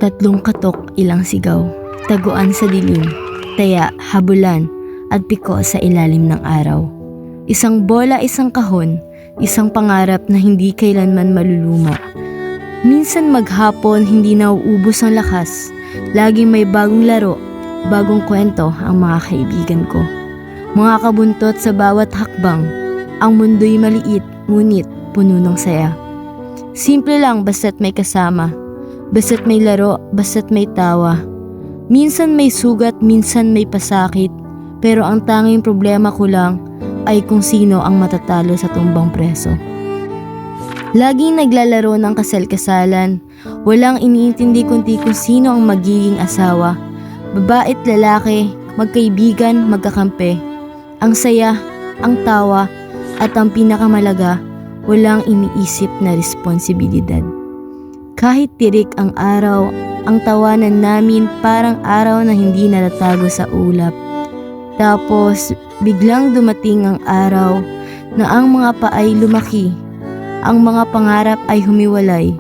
Tatlong katok, ilang sigaw, taguan sa dilim, taya, habulan, at piko sa ilalim ng araw. Isang bola, isang kahon, isang pangarap na hindi kailanman maluluma. Minsan maghapon hindi nauubos ang lakas, laging may bagong laro, bagong kwento ang mga kaibigan ko. Mga kabuntot sa bawat hakbang, ang mundo'y maliit, ngunit puno ng saya. Simple lang basta't may kasama, basta't may laro, basta't may tawa. Minsan may sugat, minsan may pasakit, pero ang tanging problema ko lang ay kung sino ang matatalo sa tumbang preso. Laging naglalaro ng kasal-kasalan, walang iniintindi kundi kung sino ang magiging asawa. Babae't lalaki, magkaibigan, magkakampi. Ang saya, ang tawa, at ang pinakamalaga, walang iniisip na responsibilidad. Kahit tirik ang araw, ang tawanan namin parang araw na hindi natatago sa ulap. Tapos, biglang dumating ang araw na ang mga paay lumaki, ang mga pangarap ay humiwalay.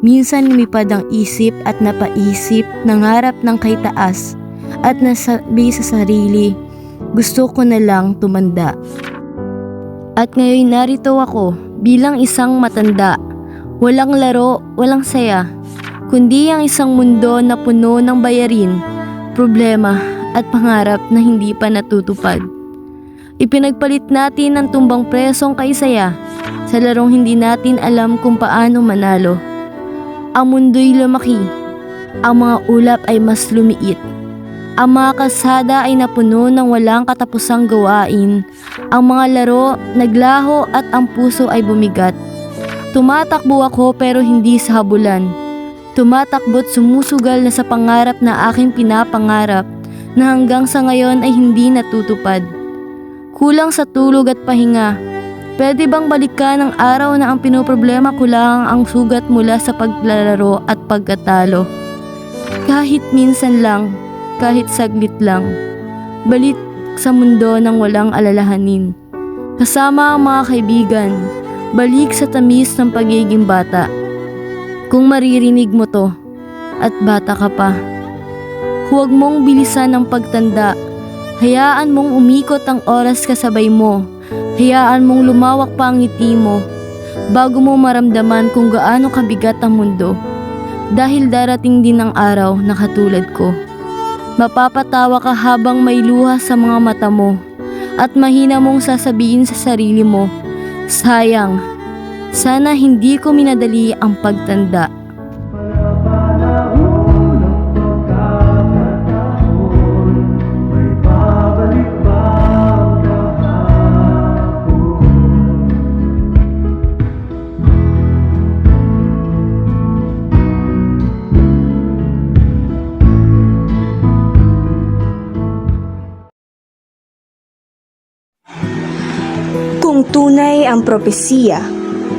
Minsan lumipad ang isip at napaisip, nangarap ng kay taas, at nasabi sa sarili, gusto ko na lang tumanda. At ngayon narito ako bilang isang matanda, walang laro, walang saya, kundi ang isang mundo na puno ng bayarin, problema at pangarap na hindi pa natutupad. Ipinagpalit natin ang tumbang presong kaisaya sa larong hindi natin alam kung paano manalo. Ang mundo'y lumaki, ang mga ulap ay mas lumiit. Ang mga kalsada ay napuno ng walang katapusang gawain. Ang mga laro naglaho at ang puso ay bumigat. Tumatakbo ako pero hindi sa habulan. Tumatakbo't sumusugal na sa pangarap na aking pinapangarap na hanggang sa ngayon ay hindi natutupad. Kulang sa tulog at pahinga. Pwede bang balikan ang araw na ang pinoproblema ko lang ang sugat mula sa paglalaro at pagkatalo? Kahit minsan lang, kahit saglit lang, balik sa mundo ng walang alalahanin. Kasama ang mga kaibigan, balik sa tamis ng pagiging bata. Kung maririnig mo to, at bata ka pa, huwag mong bilisan ang pagtanda. Hayaan mong umikot ang oras kasabay mo. Hayaan mong lumawak pa ang ngiti mo bago mo maramdaman kung gaano kabigat ang mundo. Dahil darating din ang araw na katulad ko. Mapapatawa ka habang may luha sa mga mata mo at mahina mong sasabihin sa sarili mo, sayang, sana hindi ko minadali ang pagtanda. Kung tunay ang propesiya,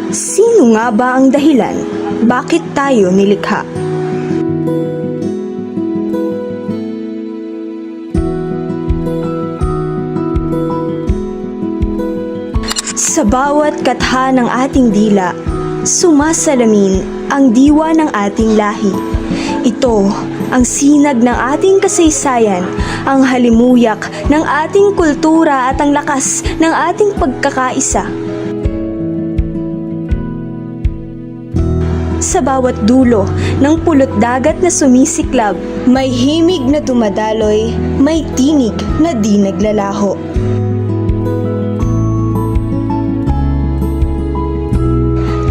sino nga ba ang dahilan? Bakit tayo nilikha? Sa bawat katha ng ating dila, sumasalamin ang diwa ng ating lahi. Ito ang sinag ng ating kasaysayan, ang halimuyak ng ating kultura at ang lakas ng ating pagkakaisa. Sa bawat dulo ng pulot dagat na sumisiklab, may himig na dumadaloy, may tinig na di naglalaho.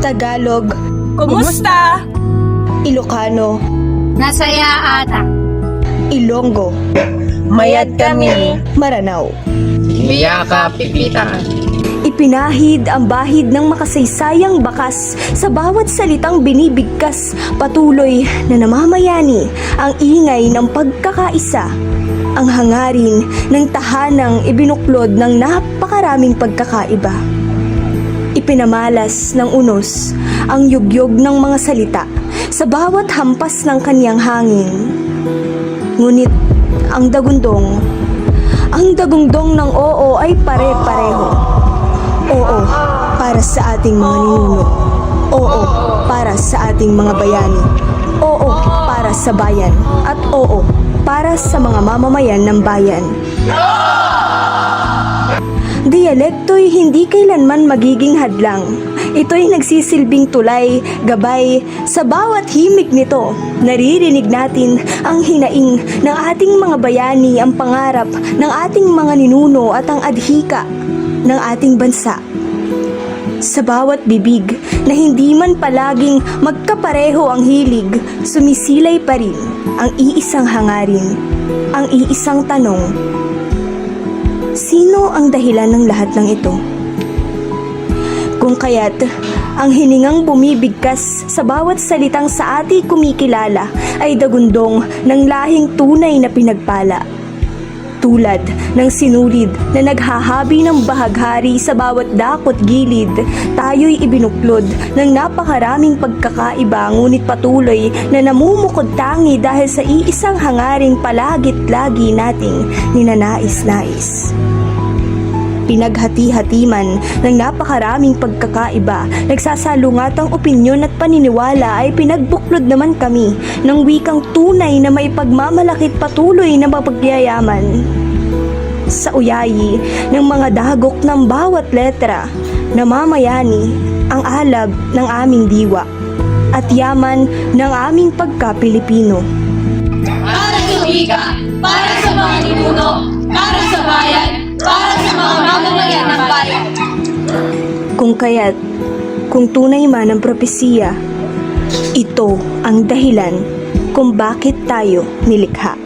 Tagalog, Kumusta? Ilocano, Nasaya ata. Ilonggo, Mayad kami. Maranao. Miyaka pipitan. Ipinahid ang bahid ng makasaysayang bakas sa bawat salitang binibigkas, patuloy na namamayani ang ingay ng pagkakaisa, ang hangarin ng tahanang ibinuklod ng napakaraming pagkakaiba. Ipinamalas ng unos ang yugyog ng mga salita sa bawat hampas ng kaniyang hangin. Ngunit ang dagundong ng oo ay pare-pareho. Oo para sa ating mga ninuno. Oo para sa ating mga bayani. Oo para para sa bayan at oo, para sa mga mamamayan ng bayan. Diyalekto'y hindi kailanman magiging hadlang. Ito'y nagsisilbing tulay, gabay, sa bawat himig nito. Naririnig natin ang hinaing ng ating mga bayani, ang pangarap ng ating mga ninuno at ang adhika ng ating bansa. Sa bawat bibig na hindi man palaging magkapareho ang hilig, sumisilay pa rin ang iisang hangarin, ang iisang tanong. Sino ang dahilan ng lahat ng ito? Kung kaya't, ang hiningang bumibigkas sa bawat salitang sa ati kumikilala ay dagundong ng lahing tunay na pinagpala. Tulad ng sinulid na naghahabi ng bahaghari sa bawat dakot gilid, tayo'y ibinuklod ng napakaraming pagkakaiba ngunit patuloy na namumukod tangi dahil sa iisang hangaring palagit lagi nating ninanais-nais. Pinaghati-hati man ng napakaraming pagkakaiba, nagsasalungatang opinyon at paniniwala ay pinagbuklod naman kami ng wikang tunay na may pagmamalakit patuloy na mapagyayaman. Sa uyayi ng mga dagok ng bawat letra, namamayani ang alab ng aming diwa at yaman ng aming pagka-Pilipino. Para sa wika, para sa mga ninuno, para sa bayan, para sa mga mamamayan ng bayan. Kung kaya't, kung tunay man ang propesiya, ito ang dahilan kung bakit tayo nilikha.